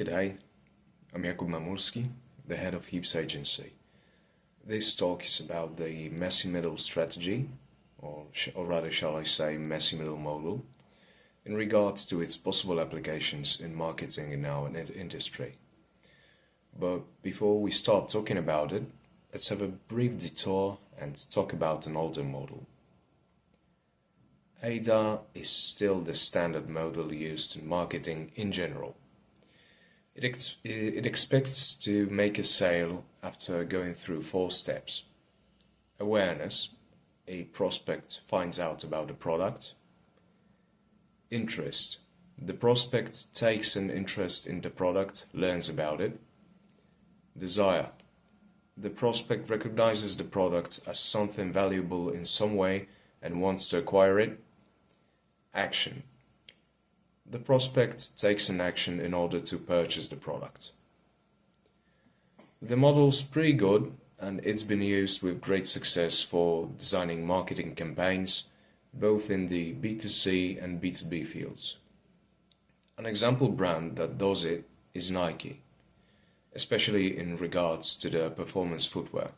G'day, I'm Jakub Mamulski, the head of HEAPS agency. This talk is about the messy middle strategy, or rather shall I say messy middle model, in regards to its possible applications in marketing in our industry. But before we start talking about it, let's have a brief detour and talk about an older model. AIDA is still the standard model used in marketing in general. It expects to make a sale after going through 4 steps. Awareness, a prospect finds out about the product. Interest, the prospect takes an interest in the product, learns about it. Desire, the prospect recognizes the product as something valuable in some way and wants to acquire it. Action, the prospect takes an action in order to purchase the product. The model's pretty good, and it's been used with great success for designing marketing campaigns, both in the B2C and B2B fields. An example brand that does it is Nike, especially in regards to their performance footwear.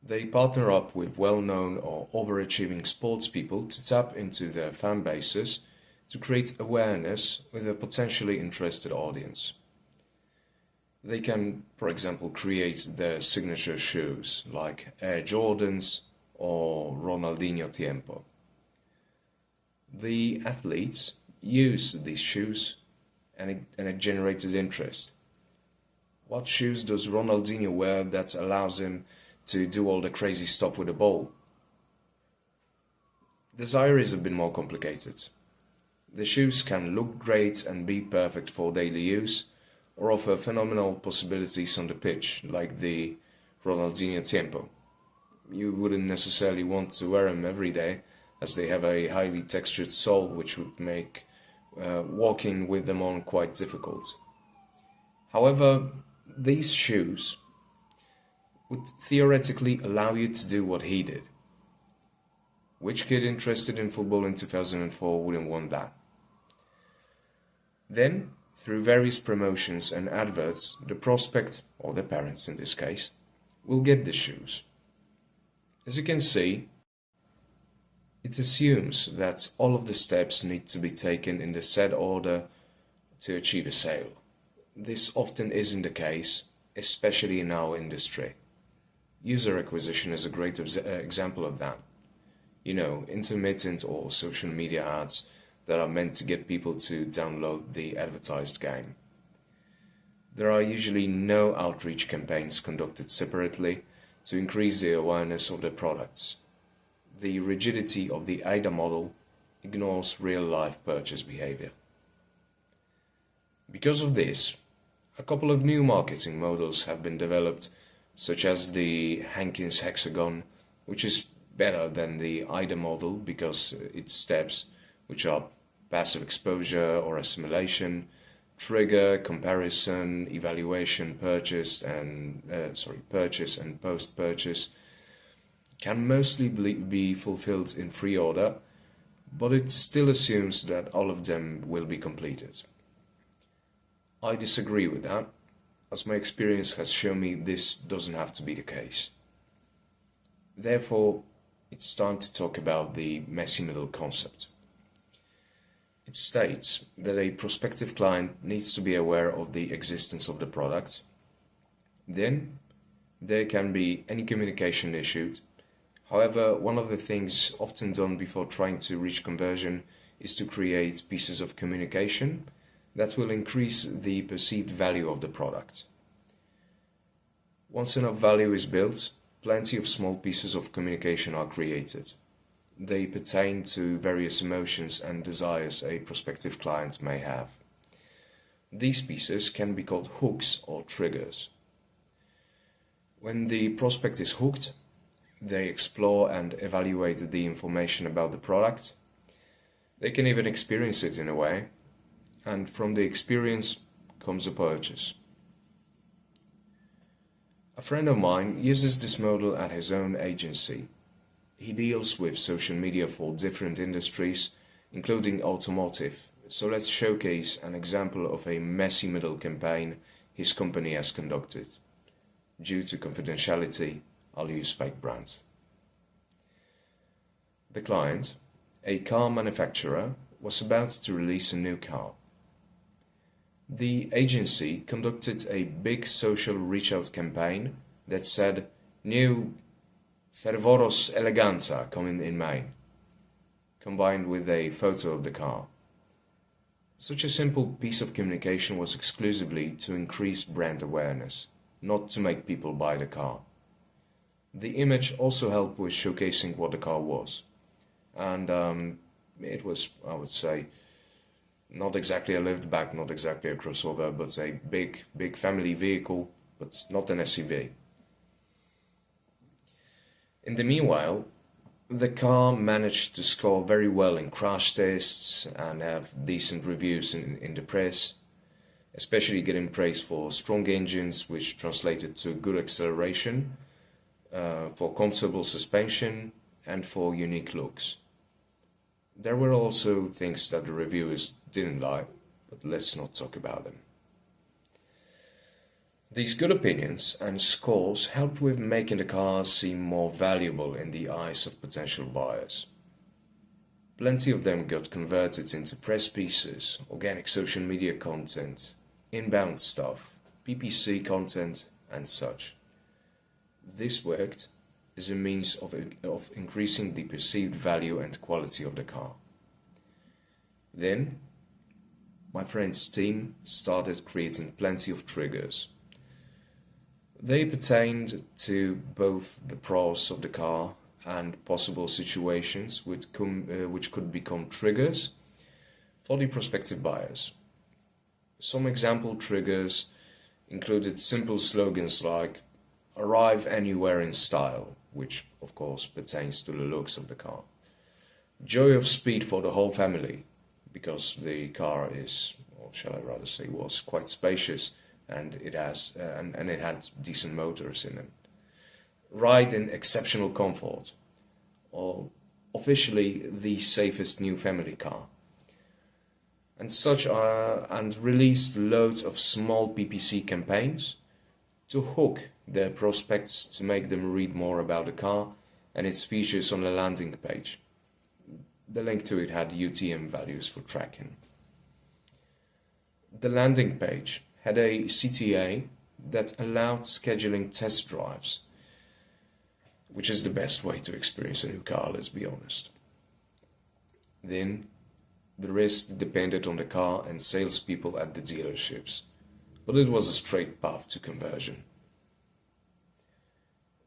They partner up with well-known or overachieving sports people to tap into their fan bases to create awareness with a potentially interested audience. They can, for example, create their signature shoes like Air Jordans or Ronaldinho Tiempo. The athletes use these shoes and it generates interest. What shoes does Ronaldinho wear that allows him to do all the crazy stuff with the ball? Desire is a bit more complicated. The shoes can look great and be perfect for daily use, or offer phenomenal possibilities on the pitch, like the Ronaldinho Tiempo. You wouldn't necessarily want to wear them every day, as they have a highly textured sole which would make walking with them on quite difficult. However, these shoes would theoretically allow you to do what he did. Which kid interested in football in 2004 wouldn't want that? Then, through various promotions and adverts, the prospect, or the parents in this case, will get the shoes. As you can see, it assumes that all of the steps need to be taken in the said order to achieve a sale. This often isn't the case, especially in our industry. User acquisition is a great example of that. You know, intermittent or social media ads that are meant to get people to download the advertised game. There are usually no outreach campaigns conducted separately to increase the awareness of the products. The rigidity of the AIDA model ignores real-life purchase behavior. Because of this, a couple of new marketing models have been developed, such as the Hankins hexagon, which is better than the AIDA model because its steps, which are passive exposure or assimilation, trigger, comparison, evaluation, purchase and post-purchase, can mostly be fulfilled in free order, but it still assumes that all of them will be completed. I disagree with that, as my experience has shown me this doesn't have to be the case. Therefore, it's time to talk about the messy middle concept. It states that a prospective client needs to be aware of the existence of the product. Then, there can be any communication issued. However, one of the things often done before trying to reach conversion is to create pieces of communication that will increase the perceived value of the product. Once enough value is built, plenty of small pieces of communication are created. They pertain to various emotions and desires a prospective client may have. These pieces can be called hooks or triggers. When the prospect is hooked, they explore and evaluate the information about the product. They can even experience it in a way, and from the experience comes a purchase. A friend of mine uses this model at his own agency. He deals with social media for different industries, including automotive, So let's showcase an example of a messy middle campaign his company has conducted. Due to confidentiality, I'll use fake brands. The client, a car manufacturer, was about to release a new car. The agency conducted a big social reach-out campaign that said, "New Fervoros Eleganza coming in May," combined with a photo of the car. Such a simple piece of communication was exclusively to increase brand awareness, not to make people buy the car. The image also helped with showcasing what the car was. And it was, I would say, not exactly a liftback, not exactly a crossover, but a big family vehicle, but not an SUV. In the meanwhile, the car managed to score very well in crash tests and have decent reviews in the press, especially getting praise for strong engines, which translated to good acceleration, for comfortable suspension, and for unique looks. There were also things that the reviewers didn't like, but let's not talk about them. These good opinions and scores helped with making the car seem more valuable in the eyes of potential buyers. Plenty of them got converted into press pieces, organic social media content, inbound stuff, PPC content, and such. This worked as a means of increasing the perceived value and quality of the car. Then, my friend's team started creating plenty of triggers. They pertained to both the pros of the car and possible situations which could become triggers for the prospective buyers. Some example triggers included simple slogans like "Arrive anywhere in style," which of course pertains to the looks of the car. "Joy of speed for the whole family," because the car is, or shall I rather say, was quite spacious and it had decent motors in it. "Ride in exceptional comfort," or officially the safest new family car. And such and released loads of small PPC campaigns to hook their prospects, to make them read more about the car and its features on the landing page. The link to it had UTM values for tracking. The landing page had a CTA that allowed scheduling test drives, which is the best way to experience a new car, let's be honest. Then, the rest depended on the car and salespeople at the dealerships, but it was a straight path to conversion.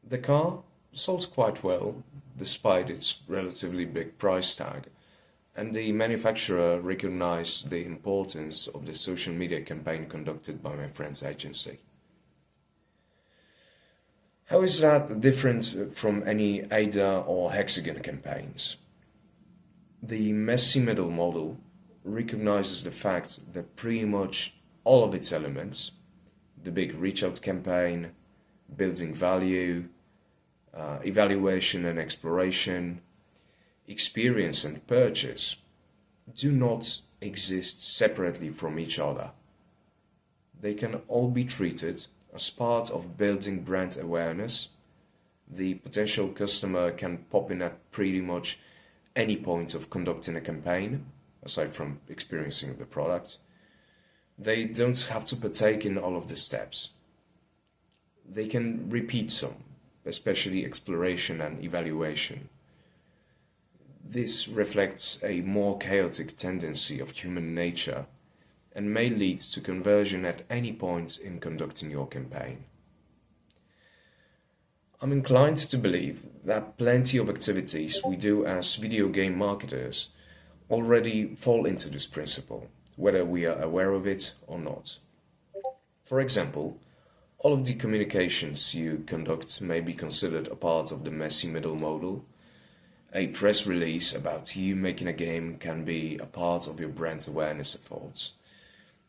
The car sold quite well, despite its relatively big price tag, and the manufacturer recognized the importance of the social media campaign conducted by my friend's agency. How is that different from any AIDA or hexagon campaigns? The messy middle model recognizes the fact that pretty much all of its elements, the big reach-out campaign, building value, evaluation and exploration, experience and purchase, do not exist separately from each other. They can all be treated as part of building brand awareness. The potential customer can pop in at pretty much any point of conducting a campaign, aside from experiencing the product. They don't have to partake in all of the steps. They can repeat some, especially exploration and evaluation. This reflects a more chaotic tendency of human nature and may lead to conversion at any point in conducting your campaign. I'm inclined to believe that plenty of activities we do as video game marketers already fall into this principle, whether we are aware of it or not. For example, all of the communications you conduct may be considered a part of the messy middle model. A press release about you making a game can be a part of your brand awareness efforts.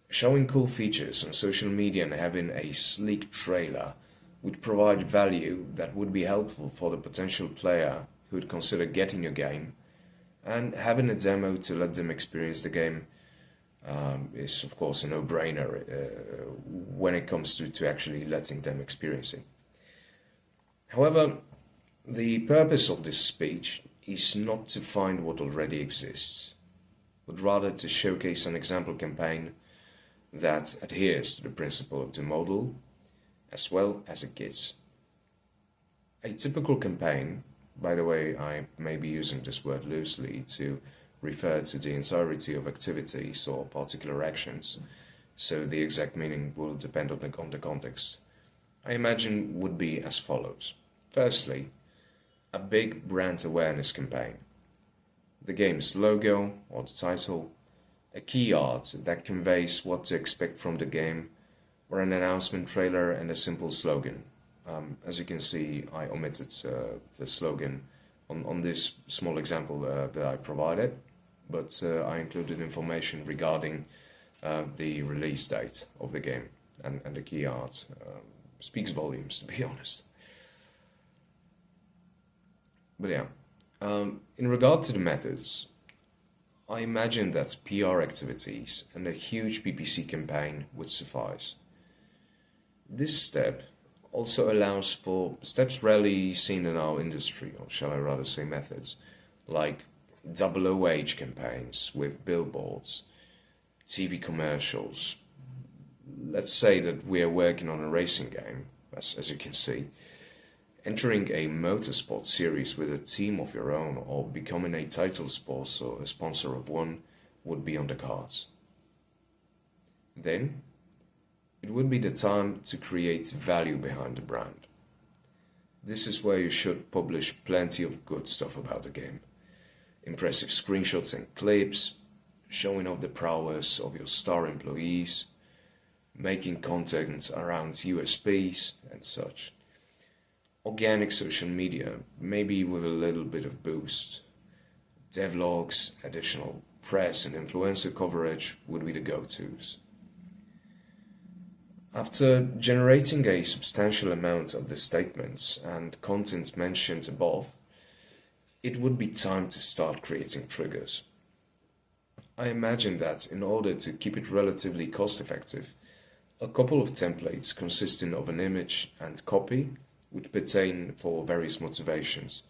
Showing cool features on social media and having a sleek trailer would provide value that would be helpful for the potential player who would consider getting your game, and having a demo to let them experience the game is of course a no-brainer when it comes to actually letting them experience it. However, the purpose of this speech is not to find what already exists, but rather to showcase an example campaign that adheres to the principle of the model as well as it gets. A typical campaign, by the way, I may be using this word loosely to refer to the entirety of activities or particular actions, so the exact meaning will depend on the context, I imagine would be as follows. Firstly, a big brand awareness campaign. The game's logo or the title, a key art that conveys what to expect from the game, or an announcement trailer and a simple slogan. As you can see, I omitted the slogan on this small example that I provided, but I included information regarding the release date of the game, and the key art speaks volumes, to be honest. But yeah, in regard to the methods, I imagine that PR activities and a huge PPC campaign would suffice. This step also allows for steps rarely seen in our industry, or shall I rather say methods, like double OH campaigns with billboards, TV commercials. Let's say that we are working on a racing game, as you can see. Entering a motorsport series with a team of your own or becoming a title sponsor or a sponsor of one would be on the cards. Then, it would be the time to create value behind the brand. This is where you should publish plenty of good stuff about the game. Impressive screenshots and clips, showing off the prowess of your star employees, making content around USPs and such. Organic social media, maybe with a little bit of boost. Devlogs, additional press and influencer coverage would be the go-tos. After generating a substantial amount of the statements and content mentioned above, it would be time to start creating triggers. I imagine that in order to keep it relatively cost-effective, a couple of templates consisting of an image and copy would pertain for various motivations.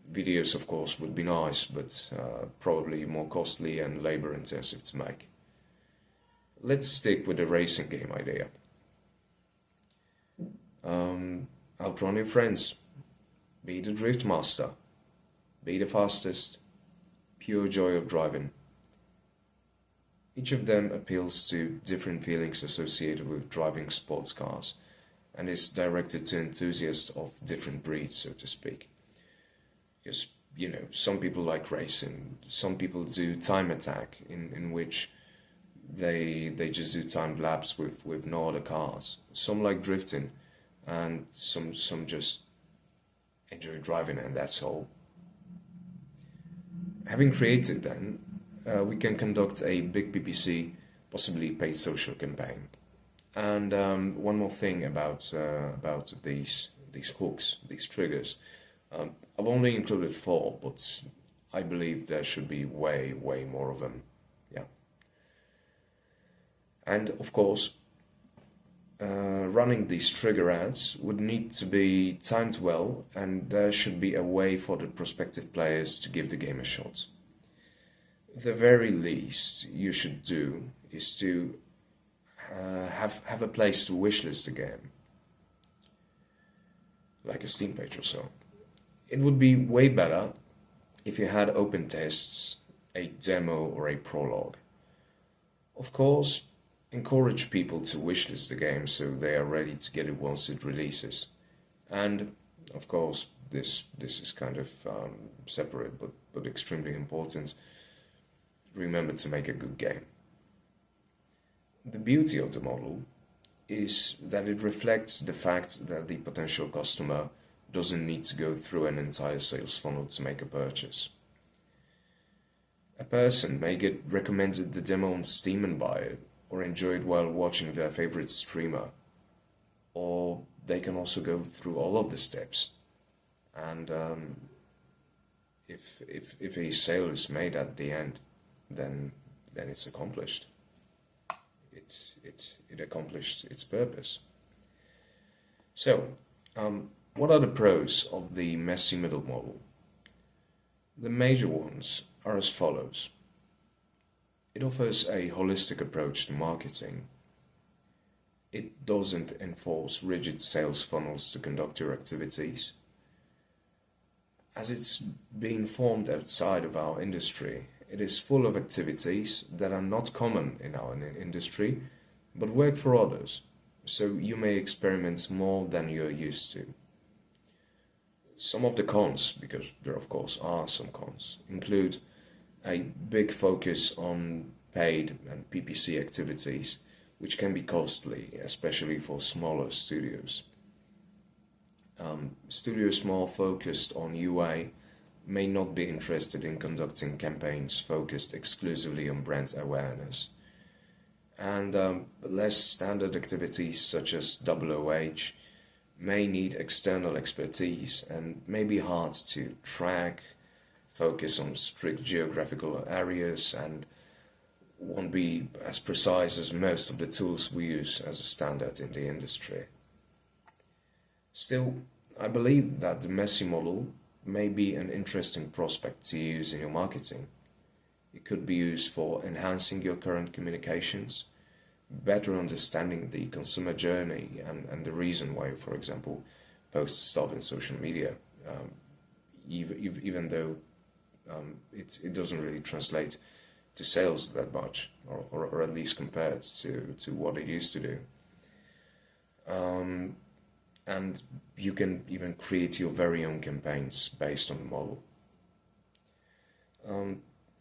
Videos, of course, would be nice, but probably more costly and labor-intensive to make. Let's stick with the racing game idea. Outrun your friends. Be the drift master. Be the fastest. Pure joy of driving. Each of them appeals to different feelings associated with driving sports cars, and is directed to enthusiasts of different breeds, so to speak. Because, some people like racing, some people do time attack, in which they just do timed laps with no other cars. Some like drifting, and some just enjoy driving, and that's all. Having created then, we can conduct a big PPC, possibly paid social campaign. And one more thing about these hooks, these triggers. I've only included 4, but I believe there should be way more of them. Yeah. And of course, running these trigger ads would need to be timed well, and there should be a way for the prospective players to give the game a shot. The very least you should do is to have a place to wishlist the game, like a Steam page or so. It would be way better if you had open tests, a demo or a prologue. Of course, encourage people to wishlist the game so they are ready to get it once it releases. And of course, this is kind of separate but extremely important. Remember to make a good game. The beauty of the model is that it reflects the fact that the potential customer doesn't need to go through an entire sales funnel to make a purchase. A person may get recommended the demo on Steam and buy it, or enjoy it while watching their favorite streamer, or they can also go through all of the steps, and if a sale is made at the end, then it's accomplished. it accomplished its purpose. So, what are the pros of the messy middle model? The major ones are as follows. It offers a holistic approach to marketing. It doesn't enforce rigid sales funnels to conduct your activities. As it's being formed outside of our industry, it is full of activities that are not common in our industry, but work for others, so you may experiment more than you're used to. Some of the cons, because there of course are some cons, include a big focus on paid and PPC activities, which can be costly, especially for smaller studios. Studios more focused on UA may not be interested in conducting campaigns focused exclusively on brand awareness. And less standard activities such as OOH may need external expertise and may be hard to track, focus on strict geographical areas, and won't be as precise as most of the tools we use as a standard in the industry. Still, I believe that the messy model may be an interesting prospect to use in your marketing. It could be used for enhancing your current communications, better understanding the consumer journey and the reason why, for example, post stuff in social media, even though it doesn't really translate to sales that much, or at least compared to what it used to do. And you can even create your very own campaigns based on the model.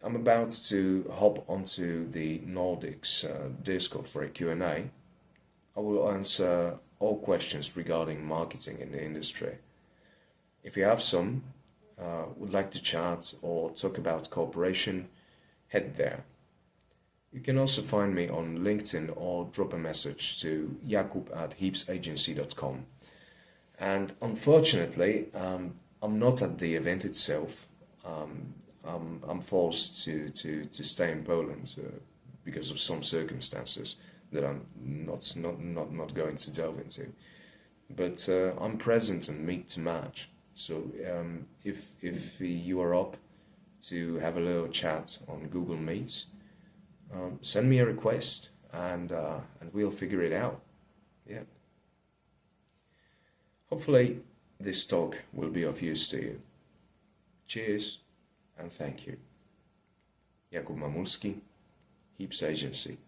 I'm about to hop onto the Nordics Discord for a Q&A. I will answer all questions regarding marketing in the industry. If you have some, would like to chat or talk about cooperation, head there. You can also find me on LinkedIn or drop a message to jakub@heapsagency.com. And unfortunately, I'm not at the event itself. I'm forced to stay in Poland because of some circumstances that I'm not going to delve into. But I'm present and meet to match. So if you are up to have a little chat on Google Meets, send me a request and we'll figure it out. Yeah. Hopefully this talk will be of use to you. Cheers and thank you. Jakub Mamulski, Heaps Agency.